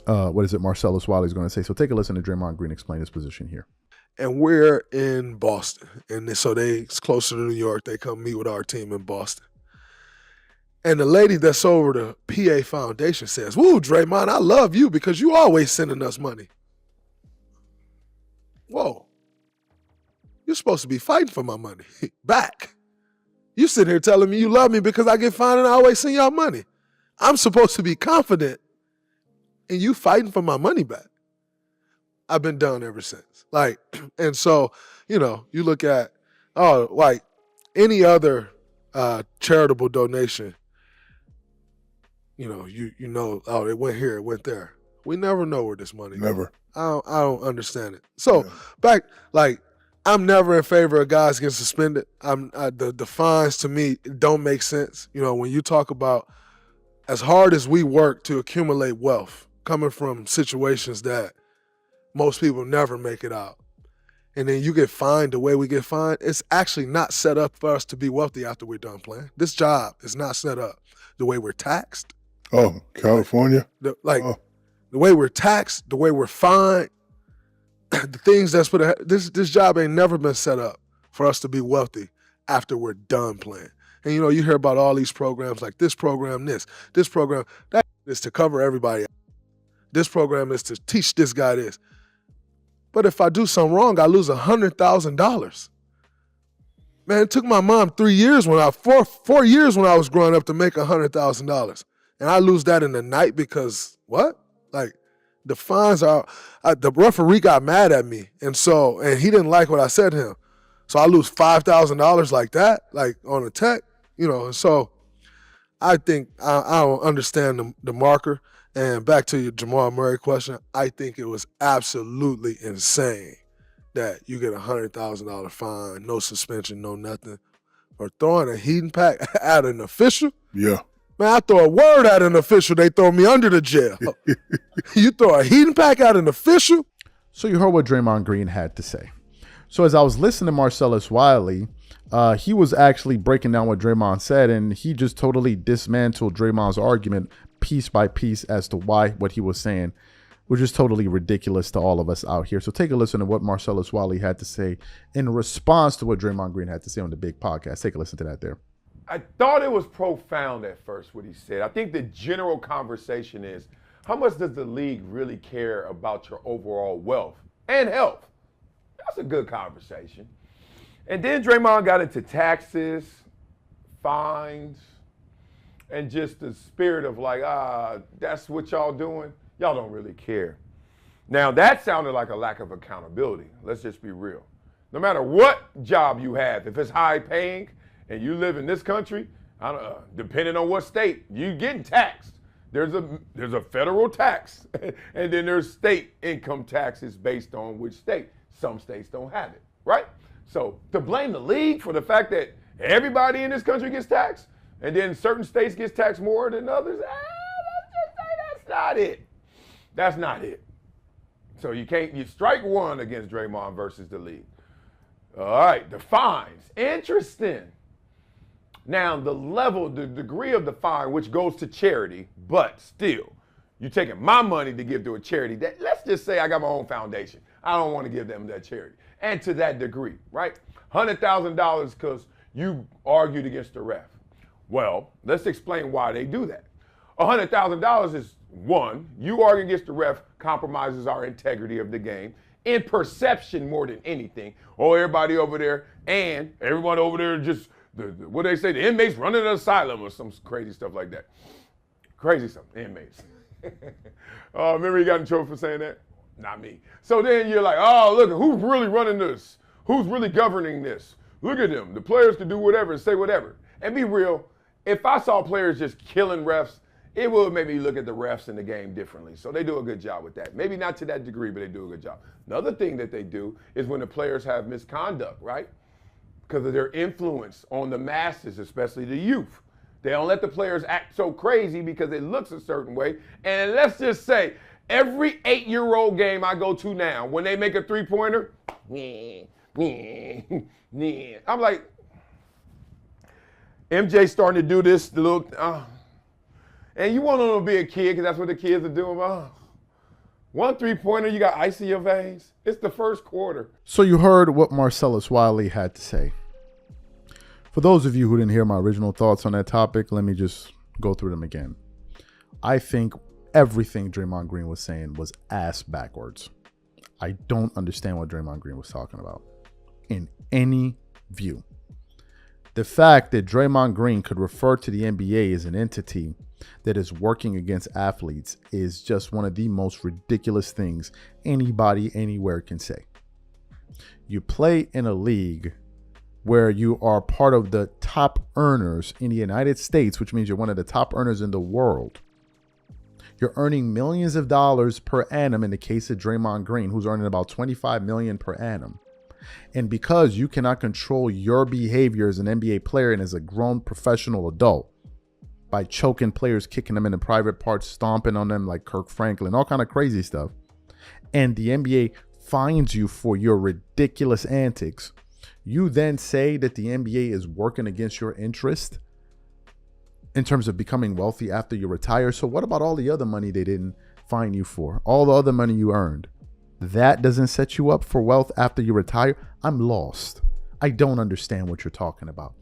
Marcellus Wiley's going to say. So take a listen to Draymond Green explain his position here. And we're in Boston. And so it's closer to New York. They come meet with our team in Boston. And the lady that's over the PA Foundation says, "Woo, Draymond, I love you because you always sending us money." Whoa. You're supposed to be fighting for my money back. You sitting here telling me you love me because I get fined and I always send y'all money. I'm supposed to be confident in you fighting for my money back. I've been done ever since. And so, you look at, like any other charitable donation, it went here, it went there. We never know where this money goes. Never. I don't understand it. So I'm never in favor of guys getting suspended. The fines to me don't make sense. When you talk about as hard as we work to accumulate wealth, coming from situations that most people never make it out, and then you get fined the way we get fined, it's actually not set up for us to be wealthy after we're done playing. This job is not set up the way we're taxed. Oh, California? The way we're taxed, the way we're fined, the things that's this job ain't never been set up for us to be wealthy after we're done playing. And you hear about all these programs like this program, this program, that is to cover everybody. This program is to teach this guy this. But if I do something wrong, I lose $100,000. Man, it took my mom 4 years when I was growing up to make $100,000. And I lose that in the night because what? The fines are, the referee got mad at me. And he didn't like what I said to him. So I lose $5,000 like that, on a tech, And so I think I don't understand the marker. And back to your Jamal Murray question, I think it was absolutely insane that you get a $100,000 fine, no suspension, no nothing, for throwing a heating pack at an official. Yeah. Man, I throw a word at an official, they throw me under the jail. You throw a heating pack at an official? So you heard what Draymond Green had to say. So as I was listening to Marcellus Wiley, he was actually breaking down what Draymond said, and he just totally dismantled Draymond's argument piece by piece as to why what he was saying was just totally ridiculous to all of us out here. So take a listen to what Marcellus Wiley had to say in response to what Draymond Green had to say on the big podcast. Take a listen to that there. I thought it was profound at first what he said. I think the general conversation is, how much does the league really care about your overall wealth and health? That's a good conversation. And then Draymond got into taxes, fines, and just the spirit of that's what y'all doing? Y'all don't really care. Now, that sounded like a lack of accountability. Let's just be real. No matter what job you have, if it's high paying and you live in this country, depending on what state, you getting taxed. There's a federal tax, and then there's state income taxes based on which state. Some states don't have it, right? So to blame the league for the fact that everybody in this country gets taxed, and then certain states gets taxed more than others, let's just say that's not it. That's not it. So you strike one against Draymond versus the league. All right, the fines. Interesting. Now, the degree of the fine, which goes to charity, but still, you're taking my money to give to a charity. Let's just say I got my own foundation. I don't want to give them that charity. And to that degree, right? $100,000 because you argued against the ref. Well, let's explain why they do that. $100,000 is, one, you arguing against the ref compromises our integrity of the game in perception more than anything. Oh, everybody over there and everyone over there just, what they say, the inmates running an asylum or some crazy stuff like that. Crazy stuff, inmates. Remember you got in trouble for saying that? Not me. So then you're like, oh, look, who's really running this? Who's really governing this? Look at them. The players can do whatever and say whatever. And be real, if I saw players just killing refs, it would make me look at the refs in the game differently. So they do a good job with that. Maybe not to that degree, but they do a good job. Another thing that they do is when the players have misconduct, right? Because of their influence on the masses, especially the youth. They don't let the players act so crazy because it looks a certain way. And let's just say, every 8-year-old game I go to now, when they make a three-pointer, I'm like, MJ starting to do this, and you want them to be a kid because that's what the kids are doing. 1 3-pointer, you got ice in your veins. It's the first quarter. So you heard what Marcellus Wiley had to say. For those of you who didn't hear my original thoughts on that topic, let me just go through them again. I think everything Draymond Green was saying was ass backwards. I don't understand what Draymond Green was talking about in any view. The fact that Draymond Green could refer to the NBA as an entity that is working against athletes is just one of the most ridiculous things anybody anywhere can say. You play in a league where you are part of the top earners in the United States, which means you're one of the top earners in the world. You're earning millions of dollars per annum in the case of Draymond Green, who's earning about $25 million per annum. And because you cannot control your behavior as an NBA player and as a grown professional adult by choking players, kicking them in the private parts, stomping on them like Kirk Franklin, all kind of crazy stuff, and the NBA fines you for your ridiculous antics, you then say that the NBA is working against your interest in terms of becoming wealthy after you retire. So what about all the other money they didn't fine you for? All the other money you earned? That doesn't set you up for wealth after you retire? I'm lost. I don't understand what you're talking about.